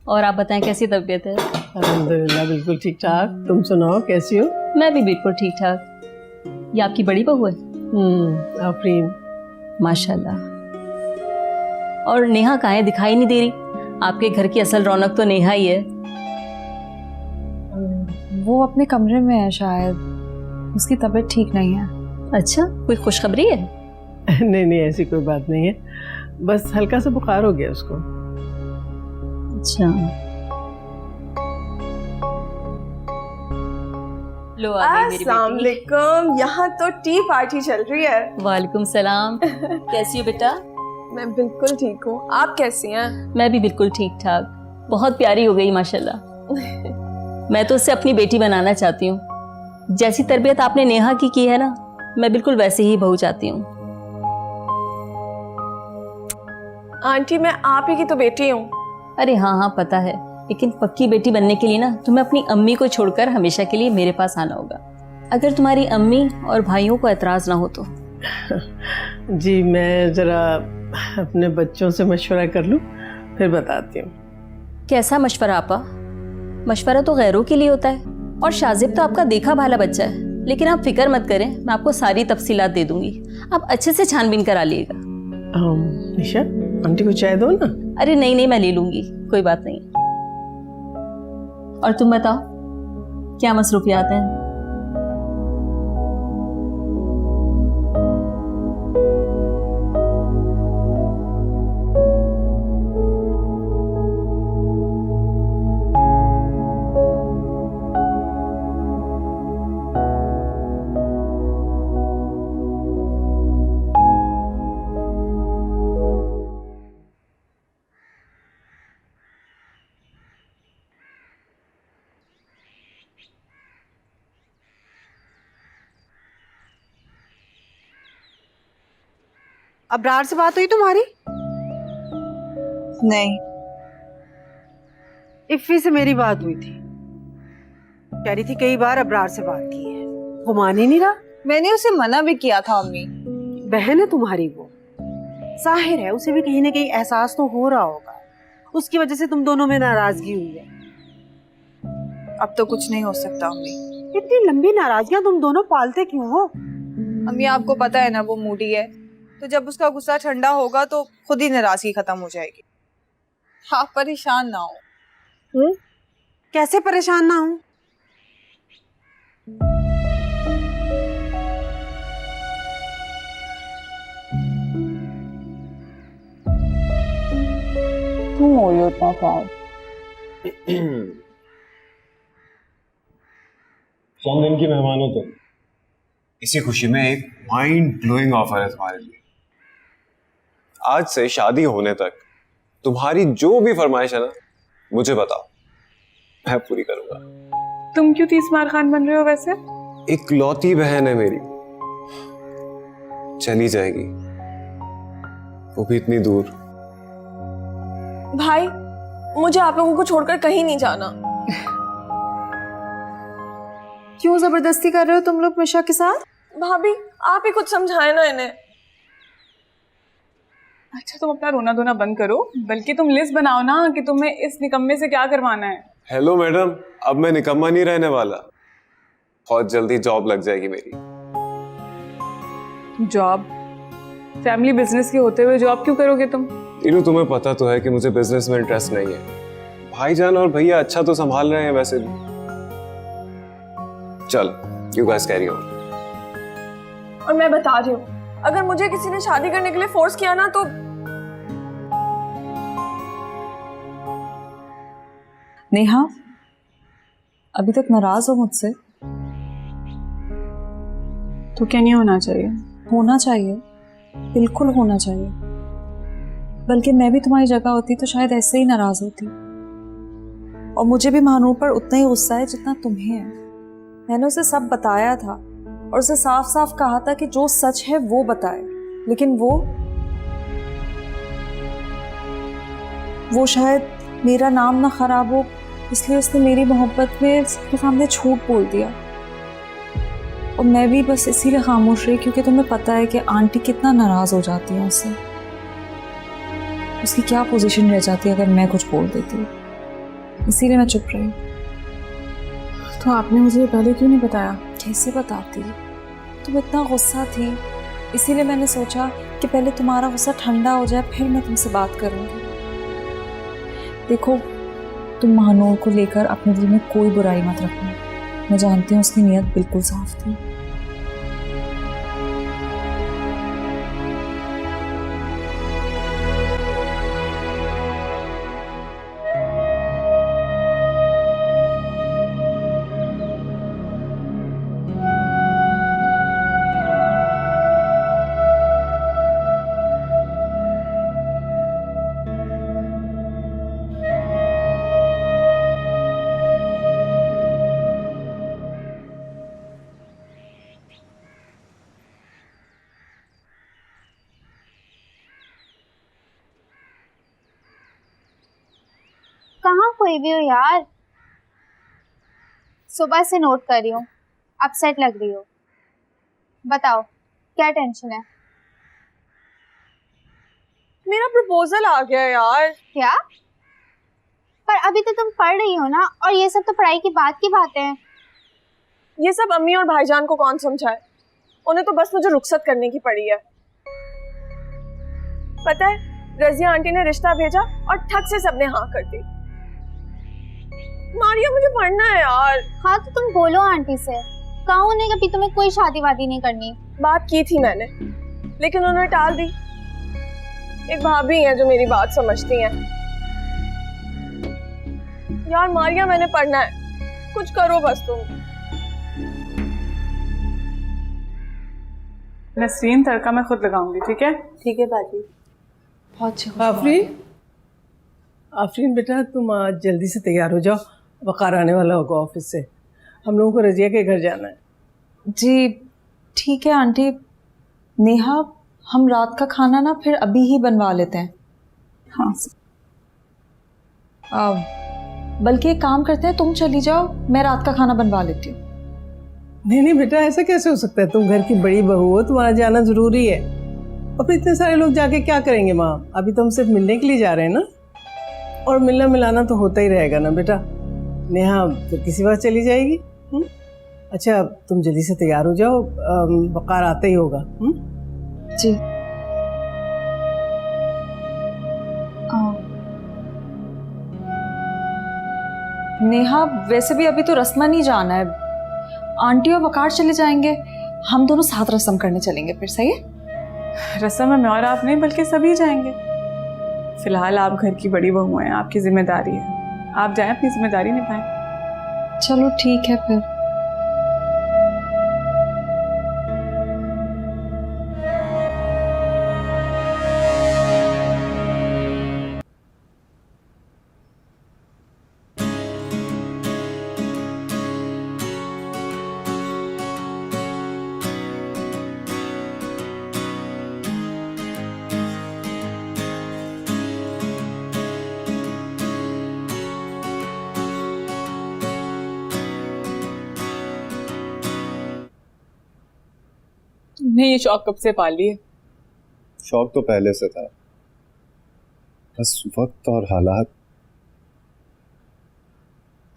और आप बताएं कैसी तबीयत है? अल्हम्दुलिल्लाह बिल्कुल ठीक ठाक। तुम सुनाओ कैसी हो? मैं भी बिल्कुल ठीक ठाक। ये आपकी बड़ी बहू है? आफरीन। माशाल्लाह। और नेहा कहाँ है, दिखाई नहीं दे रही? आपके घर की असल रौनक तो नेहा ही है। वो अपने कमरे में है, शायद उसकी तबीयत ठीक नहीं है। अच्छा, कोई खुशखबरी है? नहीं नहीं, ऐसी कोई बात नहीं है, बस हल्का सा बुखार हो गया उसको। अच्छा, लो आ गई मेरी अस्सलाम बेटी। वालेकुम। यहाँ तो टी पार्टी चल रही है। वालेकुम सलाम। कैसी हो बेटा? मैं बिल्कुल ठीक हूँ, आप कैसी हैं? मैं भी बिल्कुल ठीक ठाक। बहुत प्यारी हो गई माशाल्लाह। मैं तो उससे अपनी बेटी बनाना चाहती हूँ। जैसी तरबियत आपने नेहा की है ना, मैं बिल्कुल वैसे ही बहू चाहती हूँ। आंटी मैं आप ही की तो बेटी हूँ। अरे हाँ हाँ पता है, लेकिन पक्की बेटी बनने के लिए ना तुम्हें अपनी अम्मी को छोड़कर हमेशा के लिए मेरे पास आना होगा, अगर तुम्हारी अम्मी और भाइयों को एतराज ना हो तो। जी मैं ज़रा अपने बच्चों से मशवरा कर लूँ, फिर बताती हूँ। कैसा मशवरा आपा? मशवरा तो गैरों के लिए होता है, और शाजिब तो आपका देखा भाला बच्चा है। लेकिन आप फिक्र मत करें, मैं आपको सारी तफसीलात दे दूंगी, आप अच्छे से छानबीन करा लीजिएगा। निशा आंटी को चाय दो ना। अरे नहीं नहीं, मैं ले लूंगी, कोई बात नहीं। और तुम बताओ क्या मसरूफियात हैं? अब्रार से बात हुई तुम्हारी? नहीं। इफ्फी से मेरी बात हुई थी, कह रही थी कई बार अब्रार से बात की है, वो मान ही नहीं रहा। मैंने उसे मना भी किया था अम्मी। बहन है तुम्हारी वो, जाहिर है उसे भी कहीं ना कहीं एहसास तो हो रहा होगा, उसकी वजह से तुम दोनों में नाराजगी हुई है। अब तो कुछ नहीं हो सकता अम्मी। इतनी लंबी नाराजगियां तुम दोनों पालते क्यों हो? अम्मी आपको पता है ना वो मूडी है, तो जब उसका गुस्सा ठंडा होगा तो खुद ही नाराजगी खत्म हो जाएगी। आप परेशान ना हो। कैसे परेशान ना हूं? क्यों हो रही हो इतना ख्याल? कौन दिन की मेहमान हो तुम? इसी खुशी में एक माइंड ब्लोइंग ऑफर है तुम्हारे लिए। आज से शादी होने तक तुम्हारी जो भी फरमाइश है ना, मुझे बताओ, मैं पूरी करूंगा। तुम क्यों 30 मार खान बन रहे हो वैसे? इकलौती बहन है मेरी, चली जाएगी, वो भी इतनी दूर। भाई मुझे आप लोगों को छोड़कर कहीं नहीं जाना। क्यों जबरदस्ती कर रहे हो तुम लोग मिशा के साथ? भाभी आप ही कुछ समझाए ना इन्हें। अच्छा तुम अपना रोना धोना बंद करो, बल्कि तुम लिस्ट बनाओ ना कि तुम्हें इस निकम्मे से क्या करवाना है। हेलो मैडम, अब मैं निकम्मा नहीं रहने वाला, बहुत जल्दी जॉब लग जाएगी मेरी। जॉब? फैमिली बिजनेस के होते हुए जॉब क्यों करोगे तुम? तीनू तुम्हें पता तो है कि मुझे बिजनेस में इंटरेस्ट नहीं है। भाईजान और भैया अच्छा तो संभाल रहे हैं वैसे भी। चल यू गाइस कैरी ऑन। और मैं बता रही हूँ, अगर मुझे किसी ने शादी करने के लिए फोर्स किया ना तो नेहा, अभी तक नाराज हो मुझसे? तो क्या नहीं होना चाहिए? होना चाहिए, बिल्कुल होना चाहिए। बल्कि मैं भी तुम्हारी जगह होती तो शायद ऐसे ही नाराज होती। और मुझे भी महानूर पर उतना ही गुस्सा है जितना तुम्हें है। मैंने उसे सब बताया था और उसे साफ साफ कहा था कि जो सच है वो बताए, लेकिन वो शायद मेरा नाम ना खराब हो इसलिए उसने मेरी मोहब्बत में सबके सामने झूठ बोल दिया। और मैं भी बस इसीलिए खामोश रही क्योंकि तुम्हें पता है कि आंटी कितना नाराज हो जाती है उससे। उसकी क्या पोजीशन रह जाती है अगर मैं कुछ बोल देती हूँ। इसीलिए मैं चुप रही। तो आपने मुझे पहले क्यों नहीं बताया? कैसे बताती, तुम इतना गुस्सा थी, इसीलिए मैंने सोचा कि पहले तुम्हारा गुस्सा ठंडा हो जाए फिर मैं तुमसे बात करूंगी। देखो, तुम महानूर को लेकर अपने दिल में कोई बुराई मत रखना, मैं जानती हूँ उसकी नीयत बिल्कुल साफ थी। कहाँ खोई हुई हो यार? सुबह से नोट कर रही हूँ, अपसेट लग रही हो। बताओ क्या टेंशन है? मेरा प्रपोजल आ गया यार। क्या? पर अभी तो तुम पढ़ रही हो ना, और ये सब तो पढ़ाई की बातें हैं। ये सब अम्मी और भाईजान को कौन समझाए, उन्हें तो बस मुझे रुखसत करने की पड़ी है। पता है, रजिया आंटी ने रिश्ता भेजा और ठग से सबने हाँ कर दी। मारिया मुझे पढ़ना है यार। हाँ तो तुम बोलो आंटी से, कहा उन्हें कभी तुम्हें कोई शादी वादी नहीं करनी। बात की थी मैंने, लेकिन उन्होंने टाल दी। एक भाभी है जो मेरी बात समझती हैं। यार मारिया, मैंने पढ़ना है, कुछ करो बस तुम। नसरीन, तड़का मैं खुद लगाऊंगी, ठीक है? ठीक है बाजी। बहुत अच्छा। आफरीन, आफरीन बेटा, तुम आज जल्दी से तैयार हो जाओ, वक़ार आने वाला होगा ऑफिस से। हम लोगों को रजिया के घर जाना है। जी ठीक है आंटी। नेहा, हम रात का खाना ना फिर अभी ही बनवा लेते हैं। हाँ। बल्कि एक काम करते हैं, तुम चली जाओ, मैं रात का खाना बनवा लेती हूँ। नहीं नहीं बेटा, ऐसा कैसे हो सकता है? तुम घर की बड़ी बहू हो, तुम्हारा जाना ज़रूरी है। और फिर इतने सारे लोग जाके क्या करेंगे वहाँ? अभी तो हम सिर्फ मिलने के लिए जा रहे हैं ना, और मिलना मिलाना तो होता ही रहेगा ना बेटा। नेहा फिर किसी बात चली जाएगी। अच्छा, तुम जल्दी से तैयार हो जाओ, वक़ार आता ही होगा। जी। नेहा, वैसे भी अभी तो रस्म ही जाना है, आंटी और वक़ार चले जाएंगे, हम दोनों साथ रस्म करने चलेंगे फिर। सही है? रस्म में मैं और आप नहीं बल्कि सभी जाएंगे। फिलहाल आप घर की बड़ी बहू हैं, आपकी जिम्मेदारी है, आप जाएं, अपनी जिम्मेदारी निभाएं। चलो ठीक है फिर। तुमने ये शौक कब से पाल ली है? शौक तो पहले से था, बस वक्त और हालात।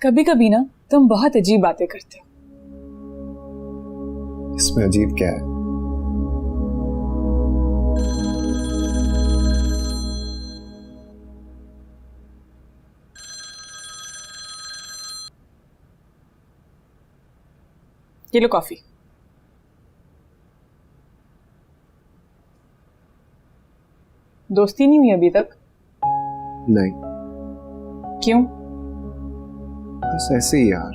कभी कभी ना तुम बहुत अजीब बातें करते हो। इसमें अजीब क्या है? ये लो कॉफी। दोस्ती नहीं हुई अभी तक? नहीं, क्यों? बस ऐसे ही यार।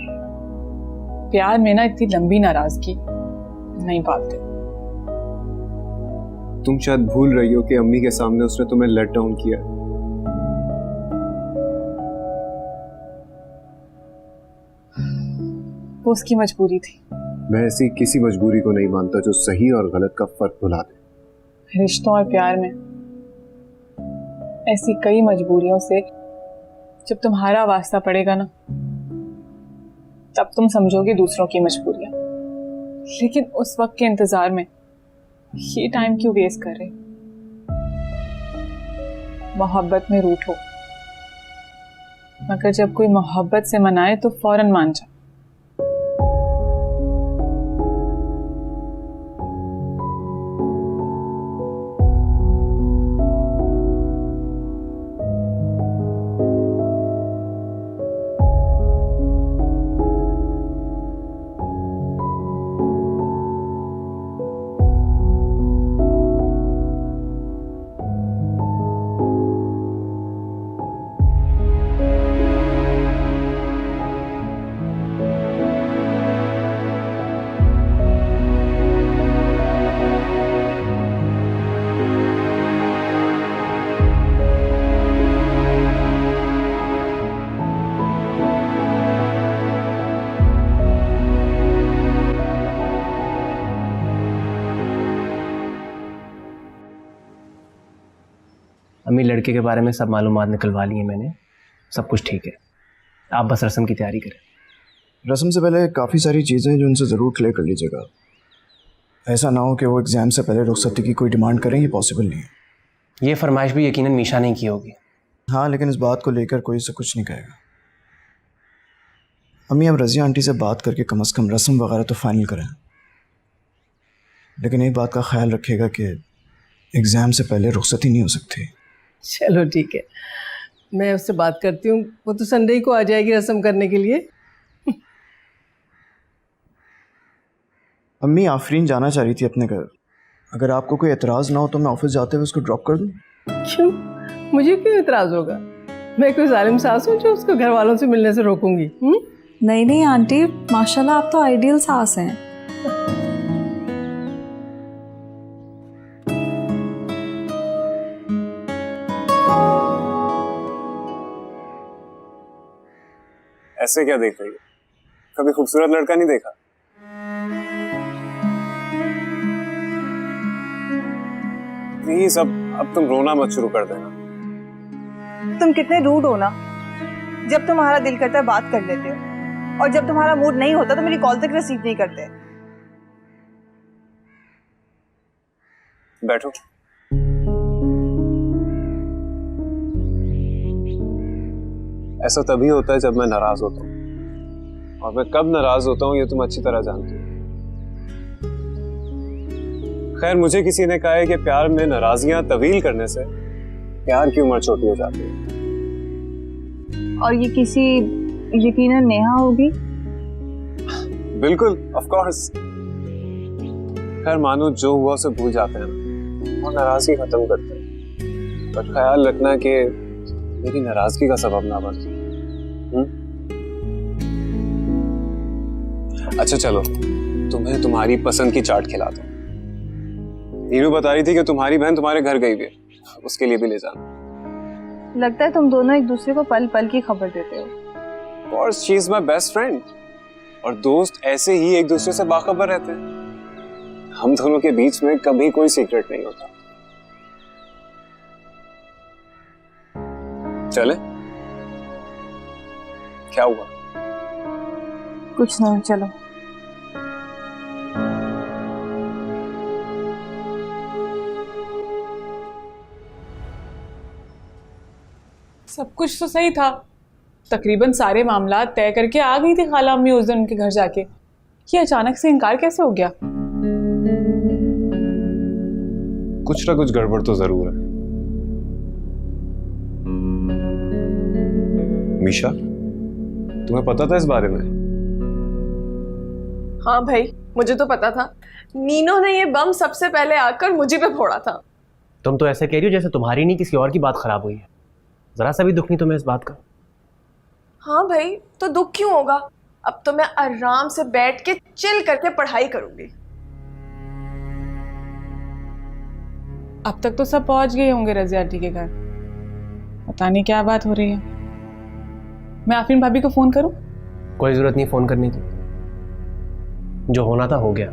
प्यार में ना इतनी लंबी नाराजगी नहीं पालते। तुम शायद भूल रही हो कि अम्मी के सामने उसने तुम्हें लेट डाउन किया। वो उसकी मजबूरी थी। मैं ऐसी किसी मजबूरी को नहीं मानता जो सही और गलत का फर्क भुला दे। रिश्तों और प्यार में ऐसी कई मजबूरियों से जब तुम्हारा वास्ता पड़ेगा ना, तब तुम समझोगे दूसरों की मजबूरियां। लेकिन उस वक्त के इंतजार में ये टाइम क्यों वेस्ट कर रहे? मोहब्बत में रूठो, मगर जब कोई मोहब्बत से मनाए तो फौरन मान जाए। अम्मी लड़के के बारे में सब मालूमात निकलवा ली है मैंने, सब कुछ ठीक है। आप बस रस्म की तैयारी करें। रस्म से पहले काफ़ी सारी चीज़ें जो उनसे ज़रूर क्लियर कर लीजिएगा। ऐसा ना हो कि वो एग्ज़ाम से पहले रुखसती की कोई डिमांड करें, ये पॉसिबल नहीं है। ये फरमाइश भी यकीनन मीशा ने की होगी। हाँ, लेकिन इस बात को लेकर कोई से कुछ नहीं कहेगा। अम्मी, अब रज़िया आंटी से बात करके कम से कम रस्म वगैरह तो फाइनल करें, लेकिन एक बात का ख्याल रखिएगा कि एग्ज़ाम से पहले रुखसती नहीं हो सकती। चलो ठीक है, मैं उससे बात करती हूँ। वो तो संडे को आ जाएगी रस्म करने के लिए। अम्मी, आफरीन जाना चाह रही थी अपने घर। अगर आपको कोई एतराज़ ना हो तो मैं ऑफिस जाते हुए उसको ड्रॉप कर दूँ। क्यों? मुझे क्यों एतराज़ होगा? मैं कोई जालिम सास हूँ जो उसको घर वालों से मिलने से रोकूंगी? नहीं नहीं आंटी, माशाल्लाह आप तो आइडियल सास हैं। ऐसे क्या देख रही है? कभी खूबसूरत लड़का नहीं देखा? प्लीज अब तुम रोना मत शुरू कर देना। तुम कितने रूड हो ना। जब तुम्हारा दिल करता है बात कर लेते हो, और जब तुम्हारा मूड नहीं होता तो मेरी कॉल तक रिसीव नहीं करते। बैठो। ऐसा तभी होता है जब मैं नाराज होता हूँ, और मैं कब नाराज होता हूँ ये तुम अच्छी तरह जानती हो। खैर, मुझे किसी ने कहा है कि प्यार में नाराजगियां तवील करने से प्यार की उम्र छोटी हो जाती है। और ये किसी यकीनन नेहा होगी। बिल्कुल, ऑफ कोर्स। खैर, मानो जो हुआ उसे भूल जाते हैं और नाराजगी खत्म करते हैं, पर ख्याल रखना कि मेरी नाराजगी का सबब ना बने। अच्छा चलो, तुम्हें तुम्हारी पसंद की चाट खिलाता हूँ। नीरू बता रही थी कि तुम्हारी बहन तुम्हारे घर गई हुई है, उसके लिए भी ले जाना। लगता है तुम दोनों एक दूसरे को पल पल की खबर देते हो। Of course, she is my best friend। और दोस्त ऐसे ही एक दूसरे से बाखबर रहते हैं। हम दोनों के बीच में कभी कोई सीक्रेट नहीं होता। चले? क्या हुआ? कुछ नहीं, चलो। सब कुछ तो सही था, तकरीबन सारे मामला तय करके आ गई थी खाला अम्मी उस दिन उनके घर जाके। ये अचानक से इनकार कैसे हो गया? कुछ ना कुछ गड़बड़ तो जरूर है। मीशा, तुम्हें पता था इस बारे में? हाँ भाई, मुझे तो पता था। नीनो ने ये बम सबसे पहले आकर मुझे पे फोड़ा था। तुम तो ऐसे कह रही हो जैसे तुम्हारी नहीं किसी और की बात खराब हुई है। जरा सा भी दुख नहीं तुम्हें इस बात का? हाँ भाई, तो दुख क्यों होगा? अब तो मैं आराम से बैठ के चिल करके पढ़ाई करूंगी। अब तक तो सब पहुंच गए होंगे रज़िया आंटी के घर। पता नहीं क्या बात हो रही है। मैं आफरीन भाभी को फोन करूं? कोई जरूरत नहीं फोन करने की, जो होना था हो गया।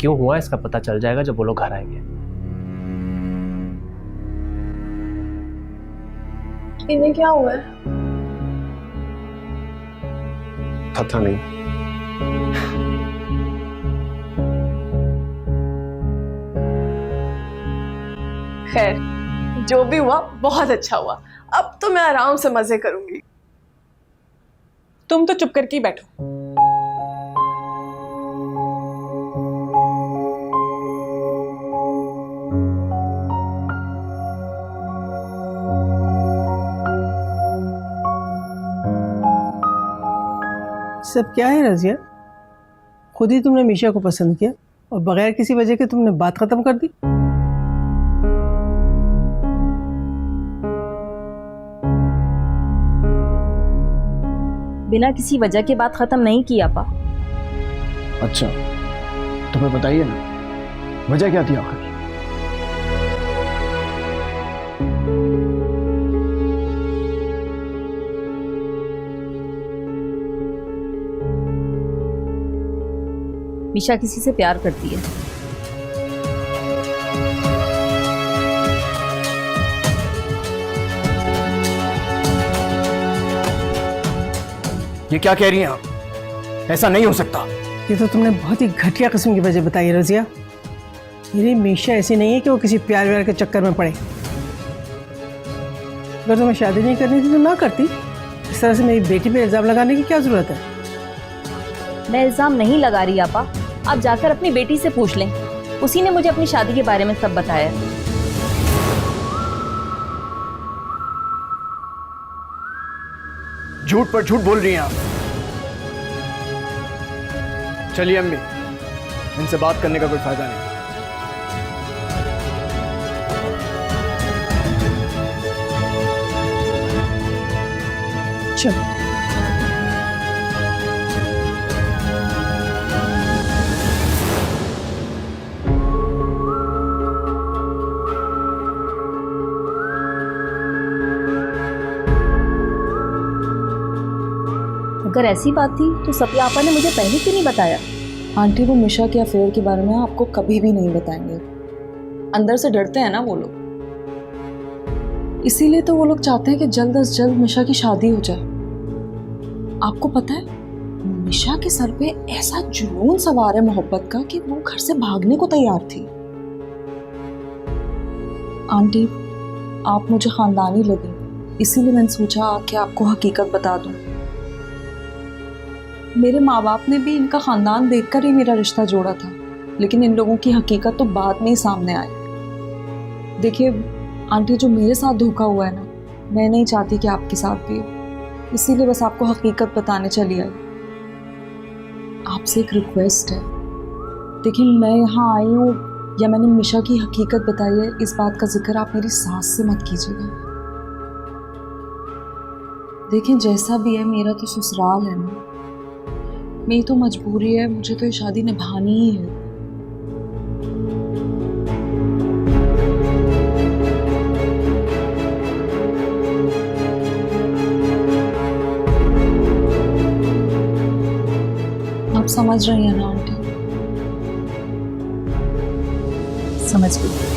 क्यों हुआ इसका पता चल जाएगा जब वो लोग घर आएंगे। इन्हें क्या हुआ है? पता नहीं। खैर, जो भी हुआ बहुत अच्छा हुआ। अब तो मैं आराम से मजे करूंगी। तुम तो चुप करके ही बैठो। सब क्या है रजिया? खुद ही तुमने मीशा को पसंद किया और बगैर किसी वजह के तुमने बात खत्म कर दी। बिना किसी वजह के बात खत्म नहीं की आपा। अच्छा, तो फिर बताइए ना, वजह क्या थी आखिर? मीशा किसी से प्यार करती है। ये क्या कह रही हैं आप? ऐसा नहीं हो सकता। ये तो तुमने बहुत ही घटिया किस्म की वजह बताई रजिया। मेरी मीशा ऐसी नहीं है कि वो किसी प्यार व्यार के चक्कर में पड़े। अगर तुम्हें शादी नहीं करनी थी तो ना करती। इस तरह से मेरी बेटी पे इल्जाम लगाने की क्या जरूरत है? मैं इल्जाम नहीं लगा रही आपा, आप जाकर अपनी बेटी से पूछ लें, उसी ने मुझे अपनी शादी के बारे में सब बताया। झूठ पर झूठ बोल रही हैं आप। चलिए अम्मी, इनसे बात करने का कोई फायदा नहीं। चलो। अगर ऐसी बात थी तो सफिया आपा ने मुझे पहले क्यों नहीं बताया? आंटी वो मिशा के अफेयर के बारे में आपको कभी भी नहीं बताएंगे। अंदर से डरते हैं ना वो लोग, इसीलिए तो वो लोग चाहते हैं कि जल्द से जल्द मिशा की शादी हो जाए। आपको पता है मिशा के सर पे ऐसा जुनून सवार है मोहब्बत का कि वो घर से भागने को तैयार थी। आंटी आप मुझे खानदानी लगी, इसीलिए मैंने सोचा कि आपको हकीकत बता दूं। मेरे माँ बाप ने भी इनका खानदान देखकर ही मेरा रिश्ता जोड़ा था, लेकिन इन लोगों की हकीकत तो बाद में ही सामने आई। देखिए आंटी, जो मेरे साथ धोखा हुआ है ना, मैं नहीं चाहती कि आपके साथ भी हो, इसीलिए बस आपको हकीकत बताने चली आई। आपसे एक रिक्वेस्ट है, देखिए मैं यहाँ आई हूँ या मैंने मिशा की हकीकत बताई है, इस बात का जिक्र आप मेरी सास से मत कीजिएगा। देखिए जैसा भी है मेरा तो ससुराल है ना, मेरी तो मजबूरी है, मुझे तो ये शादी निभानी ही है। आप समझ रही हैं ना आंटी? समझ गई।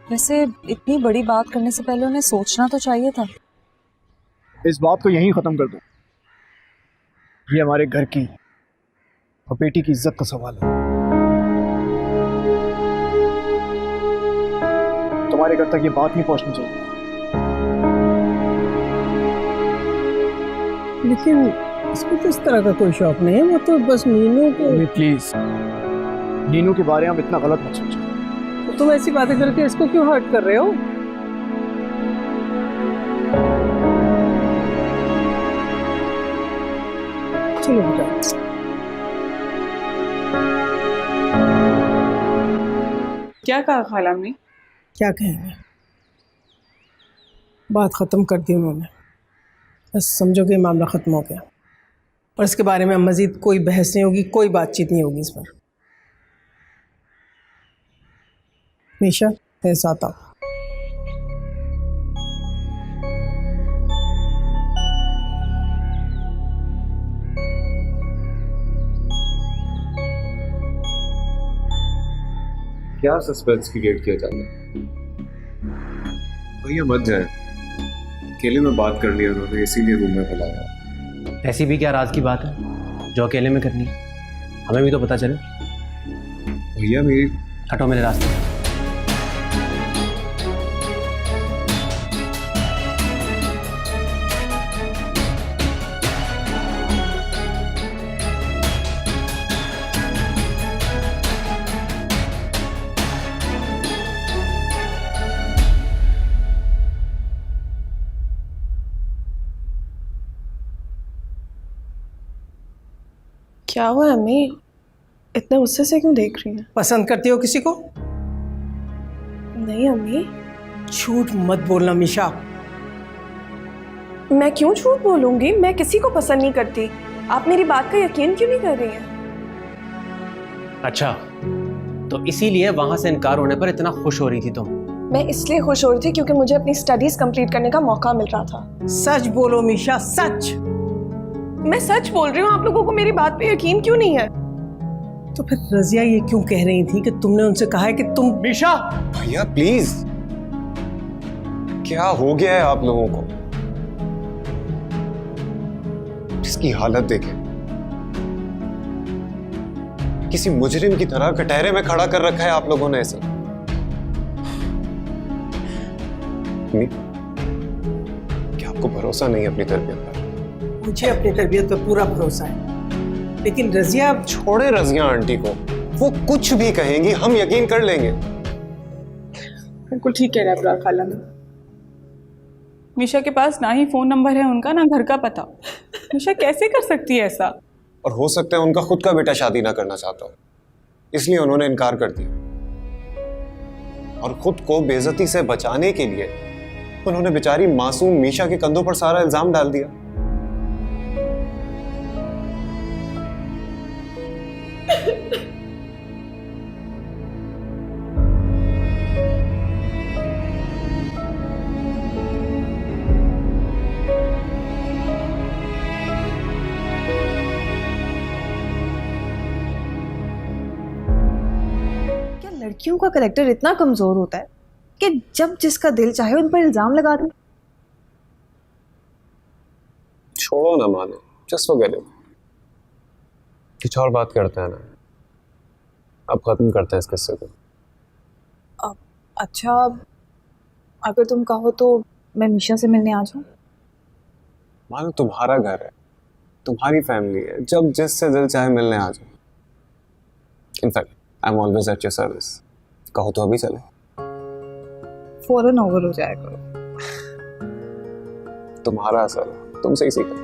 वैसे इतनी बड़ी बात करने से पहले उन्हें सोचना तो चाहिए था। इस बात को यहीं खत्म कर दो। ये हमारे घर की और बेटी की इज्जत का सवाल है। तुम्हारे घर तक ये बात नहीं पहुंचनी चाहिए। लेकिन इसको तो इस तरह का कोई शौक नहीं है, वो तो बस मीनू को। प्लीज नीनू के बारे में इतना गलत मत सोचो। तुम ऐसी बातें करके इसको क्यों हर्ट कर रहे हो? चलो बेटा। क्या कहा खाला ने? क्या कहेंगे, बात खत्म कर दी उन्होंने। बस समझो कि मामला खत्म हो गया और इसके बारे में मजीद कोई बहस नहीं होगी, कोई बातचीत नहीं होगी इस पर। मीशा मेरे साथ आओ। क्या सस्पेंस क्रिएट किया जाता है? भैया मत जाए, अकेले में बात करनी है उन्होंने, इसीलिए रूम में बुलाया। ऐसी भी क्या राज की बात है जो अकेले में करनी है? हमें भी तो पता चले। भैया मेरी हटो मेरे रास्ते से। क्या हुआ अम्मी, इतने गुस्से से क्यों देख रही हैं? पसंद करती हो किसी को? नहीं अम्मी। झूठ मत बोलना मीशा। मैं क्यों झूठ बोलूंगी? मैं किसी को पसंद नहीं करती। आप मेरी बात का यकीन क्यों नहीं कर रही हैं? अच्छा, तो इसीलिए वहां से इनकार होने पर इतना खुश हो रही थी तुम? मैं इसलिए खुश हो रही थी क्योंकि मुझे अपनी स्टडीज कंप्लीट करने का मौका मिल रहा था। सच बोलो मीशा, सच। मैं सच बोल रही हूँ, आप लोगों को मेरी बात पे यकीन क्यों नहीं है? तो फिर रजिया ये क्यों कह रही थी कि तुमने उनसे कहा है कि तुम? मीशा! भैया प्लीज, क्या हो गया है आप लोगों को? इसकी हालत देखें, किसी मुजरिम की तरह कटहरे में खड़ा कर रखा है आप लोगों ने ऐसे। क्या आपको भरोसा नहीं अपनी तरबियत पर? मुझे अपनी तरबियत पर पूरा भरोसा है, लेकिन रजिया। छोड़े रजिया आंटी को, वो कुछ भी कहेंगी हम यकीन कर लेंगे। बिल्कुल ठीक कह रहा है अबरार खाला। मीशा के पास ना ही फोन नंबर है उनका, ना घर का पता। मीशा कैसे कर सकती है ऐसा? और हो सकता है उनका खुद का बेटा शादी ना करना चाहता हो, इसलिए उन्होंने इनकार कर दिया। और खुद को बेइज्जती से बचाने के लिए उन्होंने बेचारी मासूम मीशा के कंधों पर सारा इल्जाम डाल दिया। लड़कियों का करेक्टर इतना कमजोर होता है कि जब जिसका दिल चाहे उन पर इल्जाम लगा दे। छोड़ो ना मानो, जस्ट फॉरगेट इट। कुछ और बात करते हैं ना, अब खत्म करते हैं इस किस्से को। अच्छा, अगर तुम कहो तो मैं मीशा से मिलने आ जाऊं? मानो तुम्हारा घर है, तुम्हारी फैमिली है, जब जिससे दिल चाहे मिलने आ जाओ। In fact I am always at your service. कहो तो अभी चले। फौरन ओवर हो जाएगा। तुम्हारा असर है, तुमसे ही सीखा।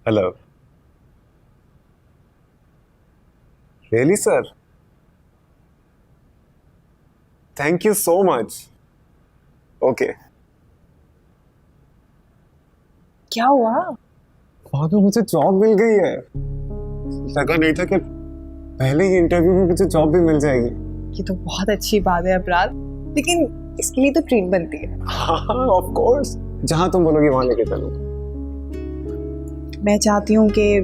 Hello. Really sir? Thank you so much. Okay. क्या हुआ? तो मुझे जॉब मिल गई है। लगा नहीं था कि पहले ही इंटरव्यू में मुझे जॉब भी मिल जाएगी। ये तो बहुत अच्छी बात है अबरार, लेकिन इसके लिए तो ट्रेन बनती है। हाँ ऑफ कोर्स, जहां तुम बोलोगी वहां लेके चलूंगा। मैं चाहती हूँ कि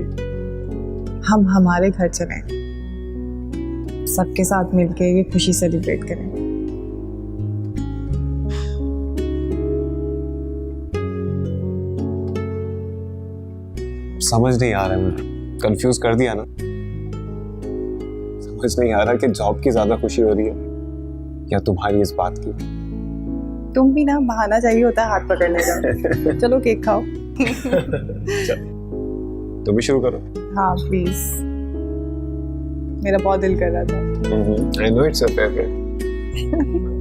हम हमारे घर चलें, सबके साथ मिलके ये खुशी सेलिब्रेट करें। समझ नहीं आ रहा है, मुझे कंफ्यूज कर दिया ना। समझ नहीं आ रहा कि जॉब की ज्यादा खुशी हो रही है या तुम्हारी इस बात की। तुम भी ना बहाना चाहिए होता है हाथ पकड़ने का। चलो केक खाओ। तुम भी शुरू करो। हाँ प्लीज, मेरा बहुत दिल कर रहा था। I know it's your favorite.